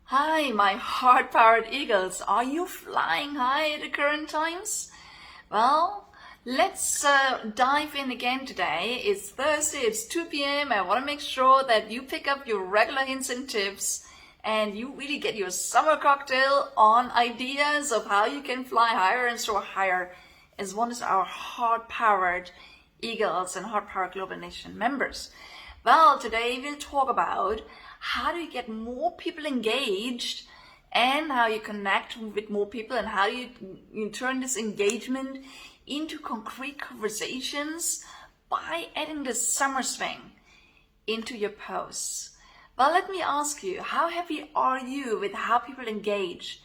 Hi, my heart-powered eagles. Are you flying high at the current times? Well, let's dive in again today. It's Thursday, it's 2 p.m. I want to make sure that you pick up your regular hints and tips and you really get your summer cocktail on ideas of how you can fly higher and soar higher as one of our heart-powered eagles and heart-powered Global Nation members. Well, today we'll talk about how do you get more people engaged and how you connect with more people and how you turn this engagement into concrete conversations by adding the summer swing into your posts. Well, let me ask you, how happy are you with how people engage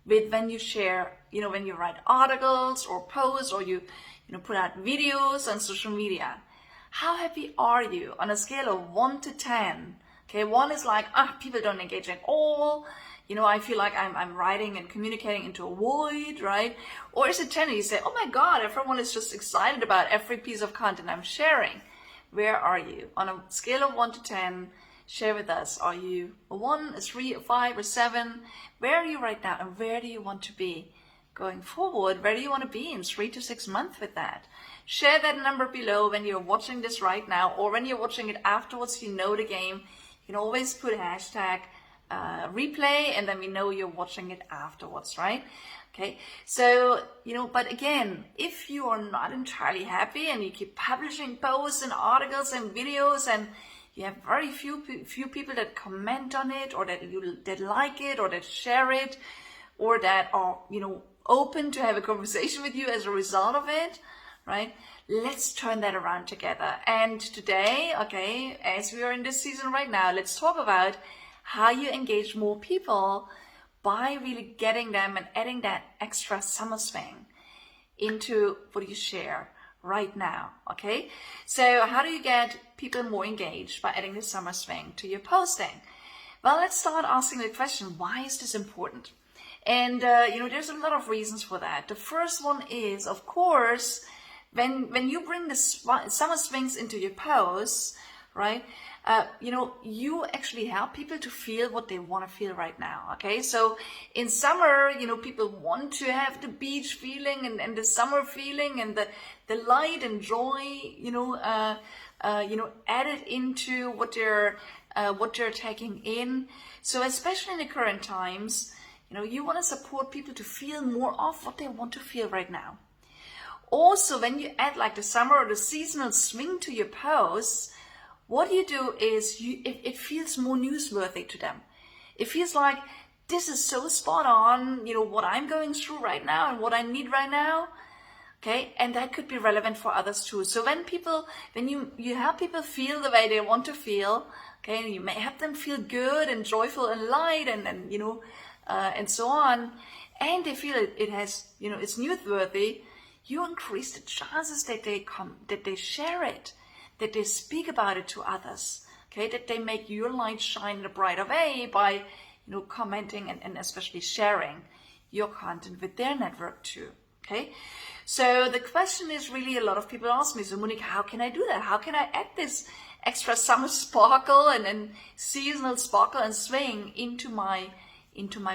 with when you share, when you write articles or posts or you put out videos on social media? How happy are you on a scale of 1 to 10? Okay, 1 is like, people don't engage at all. I feel like I'm writing and communicating into a void, right? Or is it 10 and you say, oh my God, everyone is just excited about every piece of content I'm sharing. Where are you? On a scale of 1 to 10, share with us. Are you a 1, a 3, a 5, or 7? Where are you right now and where do you want to be going forward? Where do you want to be in 3 to 6 months with that? Share that number below when you're watching this right now or when you're watching it afterwards, you know the game. You can always put hashtag replay and then we know you're watching it afterwards, right? Okay, so, but again, if you are not entirely happy and you keep publishing posts and articles and videos and you have very few people that comment on it or that like it or that share it or that are, open to have a conversation with you as a result of it, right? Let's turn that around together. And today, okay, as we are in this season right now, let's talk about how you engage more people by really getting them and adding that extra summer swing into what you share right now, okay? So how do you get people more engaged by adding the summer swing to your posting? Well, let's start asking the question, why is this important? And, there's a lot of reasons for that. The first one is, of course, when you bring the summer swings into your posts, right, you actually help people to feel what they want to feel right now, okay? So in summer, people want to have the beach feeling and the summer feeling and the light and joy, added into what they're taking in. So especially in the current times, you want to support people to feel more of what they want to feel right now. Also, when you add like the summer or the seasonal swing to your posts, what you do is it feels more newsworthy to them. It feels like this is so spot on, what I'm going through right now and what I need right now. Okay, and that could be relevant for others too. So when you help people feel the way they want to feel, okay, you may help them feel good and joyful and light and so on, and they feel it has, it's newsworthy, you increase the chances that they share it, that they speak about it to others, okay, that they make your light shine in a brighter way by, commenting and especially sharing your content with their network too, okay? So the question is really, a lot of people ask me, so Monique, how can I do that? How can I add this extra summer sparkle and seasonal sparkle and swing into my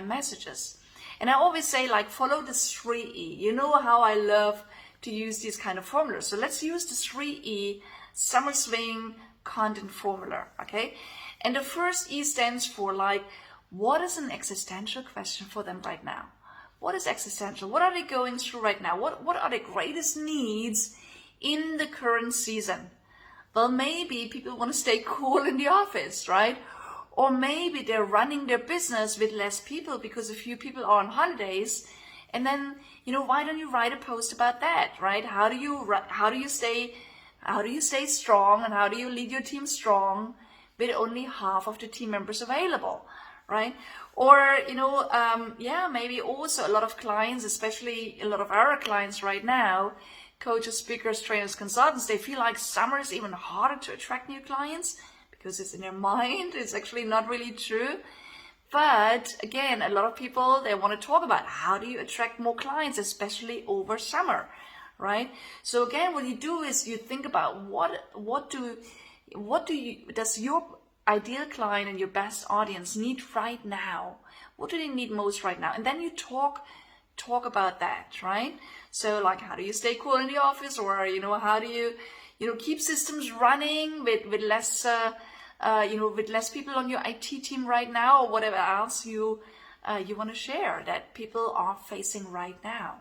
messages? And I always say, like, follow the 3E. You know how I love to use these kind of formulas. So let's use the 3E summer swing content formula, okay? And the first E stands for, like, what is an existential question for them right now? What is existential? What are they going through right now? What are the greatest needs in the current season? Well, maybe people want to stay cool in the office, right? Or maybe they're running their business with less people because a few people are on holidays. And then, why don't you write a post about that, right? How do you stay strong and how do you lead your team strong with only half of the team members available, right? Or, maybe also a lot of clients, especially a lot of our clients right now, coaches, speakers, trainers, consultants, they feel like summer is even harder to attract new clients because it's in their mind. It's actually not really true. But again, a lot of people, they want to talk about how do you attract more clients, especially over summer, right? So again, what you do is you think about what does your ideal client and your best audience need right now? What do they need most right now? And then you talk about that, right? So like, how do you stay cool in the office, or how do you keep systems running with less with less people on your IT team right now, or whatever else you want to share that people are facing right now.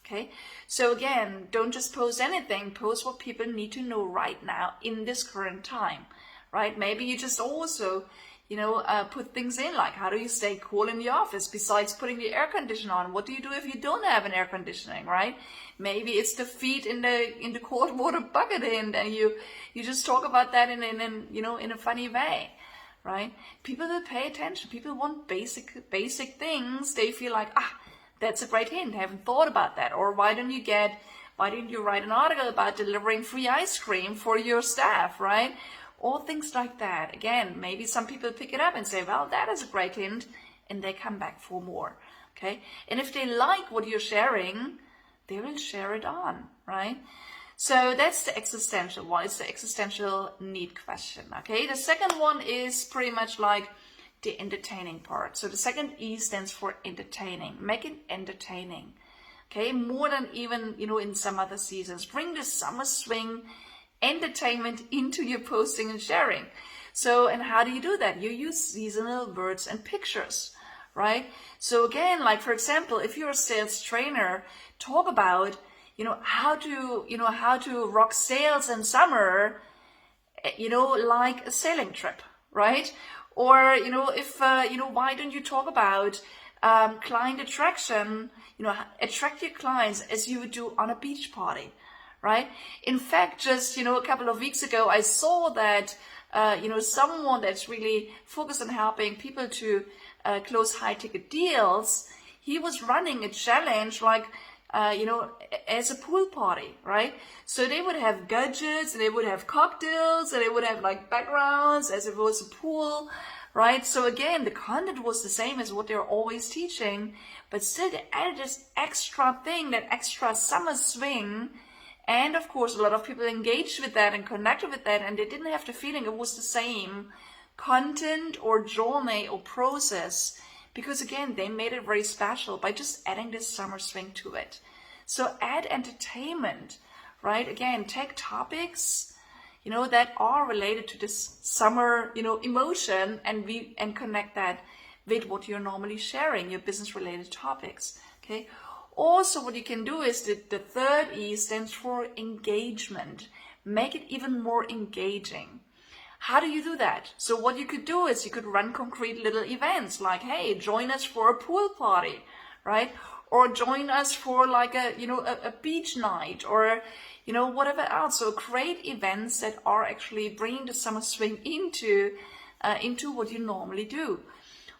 Okay, so again, don't just post anything, post what people need to know right now in this current time, right? Maybe you just also put things in like, how do you stay cool in the office besides putting the air conditioner on? What do you do if you don't have an air conditioning, right? Maybe it's the feet in the cold water bucket, and you just talk about that in a funny way, right? People will pay attention. People want basic things. They feel like, that's a great hint. I haven't thought about that. Or why don't you write an article about delivering free ice cream for your staff, right? All things like that. Again, maybe some people pick it up and say, well, that is a great hint, and they come back for more, okay? And if they like what you're sharing, they will share it on, right? So that's the existential one. It's the existential need question, okay? The second one is pretty much like the entertaining part. So the second E stands for entertaining. Make it entertaining, okay? More than even, in some other seasons. Bring the summer swing entertainment into your posting and sharing. So, and how do you do that? You use seasonal words and pictures, right? So again, like for example, if you're a sales trainer, talk about, how to rock sales in summer, like a sailing trip, right? Or, why don't you talk about client attraction, attract your clients as you would do on a beach party, right? In fact, just, a couple of weeks ago, I saw that, someone that's really focused on helping people to close high ticket deals, he was running a challenge like, as a pool party, right? So they would have gadgets, and they would have cocktails, and they would have like backgrounds as if it was a pool, right? So again, the content was the same as what they're always teaching, but still they added this extra thing, that extra summer swing. And of course, a lot of people engaged with that and connected with that, and they didn't have the feeling it was the same content or journey or process, because again, they made it very special by just adding this summer swing to it. So add entertainment, right? Again, take topics, that are related to this summer, emotion, and connect that with what you're normally sharing, your business related topics, okay? Also, what you can do is the third E stands for engagement. Make it even more engaging. How do you do that? So what you could do is you could run concrete little events like, hey, join us for a pool party, right? Or join us for like a beach night, or, whatever else. So create events that are actually bringing the summer swing into what you normally do.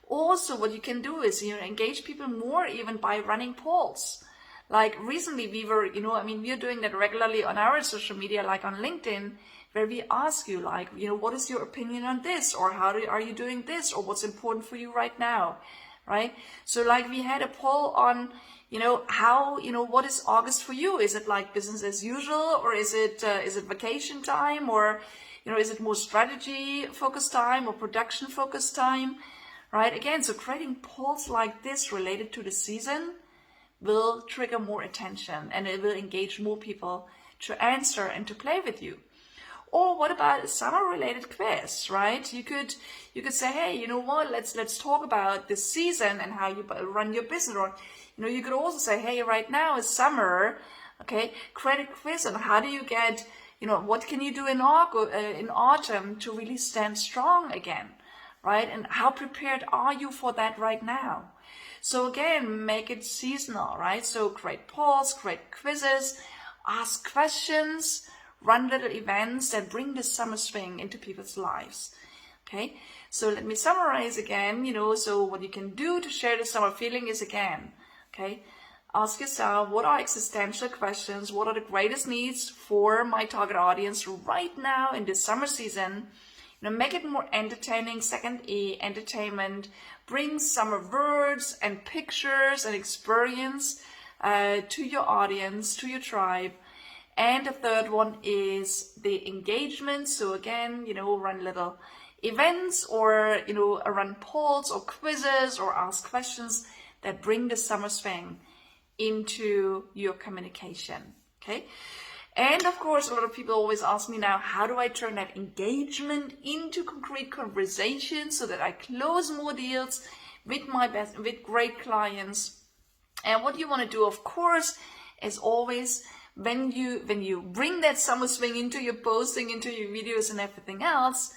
Also, what you can do is, engage people more even by running polls. Like recently we were, we're doing that regularly on our social media, like on LinkedIn, where we ask you like, what is your opinion on this? Or are you doing this? Or what's important for you right now? Right? So like we had a poll on, how, what is August for you? Is it like business as usual? Or is it vacation time? Or, is it more strategy focused time or production focused time? Right? Again, so creating polls like this related to the season will trigger more attention, and it will engage more people to answer and to play with you. Or what about a summer related quiz, right? You could say, hey, you know what, let's talk about this season and how you run your business. Or, you could also say, hey, right now is summer, okay, create a quiz on how do you get, what can you do in autumn to really stand strong again, right? And how prepared are you for that right now? So again, make it seasonal, right? So create polls, create quizzes, ask questions, run little events that bring the summer swing into people's lives. Okay, so let me summarize again, so what you can do to share the summer feeling is, again, okay, ask yourself, what are existential questions? What are the greatest needs for my target audience right now in this summer season? Make it more entertaining. Second E, entertainment. Bring summer words and pictures and experience to your audience, to your tribe. And the third one is the engagement. So again, run little events or, run polls or quizzes or ask questions that bring the summer swing into your communication. Okay. And of course, a lot of people always ask me now, how do I turn that engagement into concrete conversations so that I close more deals with with great clients? And what you want to do, of course, as always, when you bring that summer swing into your posting, into your videos and everything else,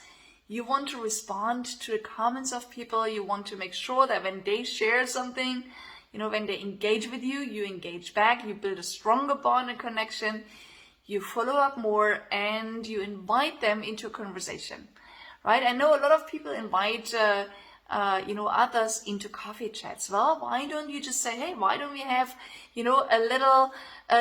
you want to respond to the comments of people. You want to make sure that when they share something, when they engage with you, you engage back, you build a stronger bond and connection, you follow up more, and you invite them into a conversation, right? I know a lot of people invite, others into coffee chats. Well, why don't you just say, hey, why don't we have, a little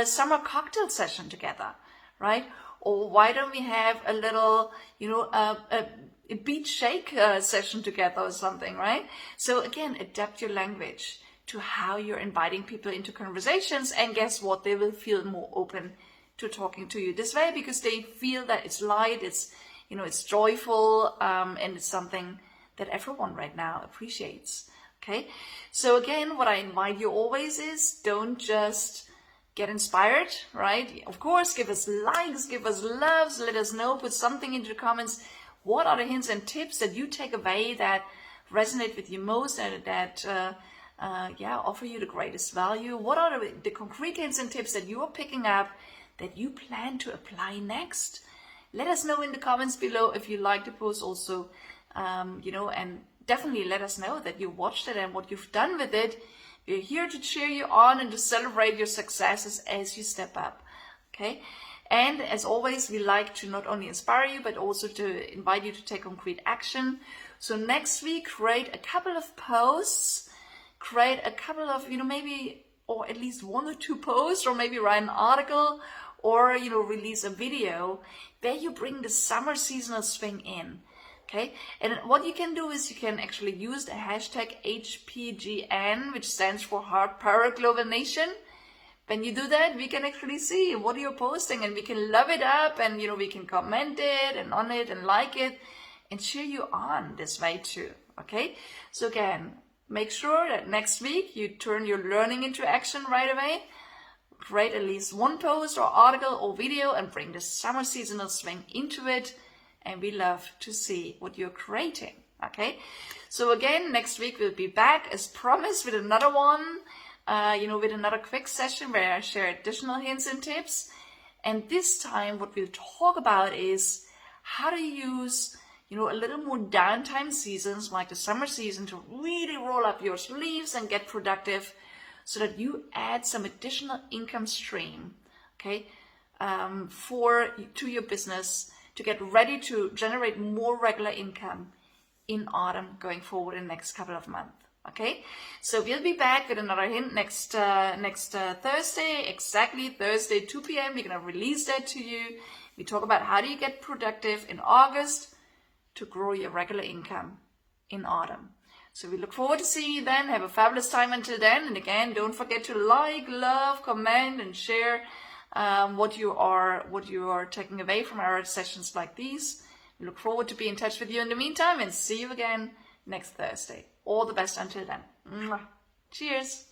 summer cocktail session together, right? Or why don't we have a little, a beach shake session together or something, right? So again, adapt your language to how you're inviting people into conversations, and guess what? They will feel more open to talking to you this way because they feel that it's light, it's joyful, and it's something that everyone right now appreciates. Okay, so again, what I invite you always is, don't just get inspired, right? Of course, give us likes, give us loves, let us know, put something into the comments. What are the hints and tips that you take away that resonate with you most and that offer you the greatest value? What are the concrete hints and tips that you are picking up that you plan to apply next? Let us know in the comments below if you like the post also, and definitely let us know that you watched it and what you've done with it. We're here to cheer you on and to celebrate your successes as you step up, okay? And as always, we like to not only inspire you, but also to invite you to take concrete action. So next week, create a couple of posts, create a couple of, maybe, or at least 1 or 2 posts, or maybe write an article, or, release a video where you bring the summer seasonal swing in. Okay, and what you can do is you can actually use the hashtag HPGN, which stands for HeartPowered Global Nation. When you do that, we can actually see what you're posting, and we can love it up, and we can comment it and on it and like it and cheer you on this way too. Okay, so again, make sure that next week you turn your learning into action right away. Create at least 1 post or article or video and bring the summer seasonal swing into it. And we love to see what you're creating. Okay, so again, next week we'll be back as promised with another one, with another quick session where I share additional hints and tips. And this time what we'll talk about is how to use, a little more downtime seasons like the summer season to really roll up your sleeves and get productive so that you add some additional income stream, okay, to your business, to get ready to generate more regular income in autumn going forward in the next couple of months. Okay, so we'll be back with another hint next Thursday, exactly Thursday 2 p.m. We're gonna release that to you. We talk about how do you get productive in August to grow your regular income in autumn. So we look forward to seeing you then. Have a fabulous time until then. And again, don't forget to like, love, comment, and share what you are taking away from our sessions like these. We look forward to be in touch with you in the meantime, and see you again next Thursday. All the best until then. Mwah. Cheers.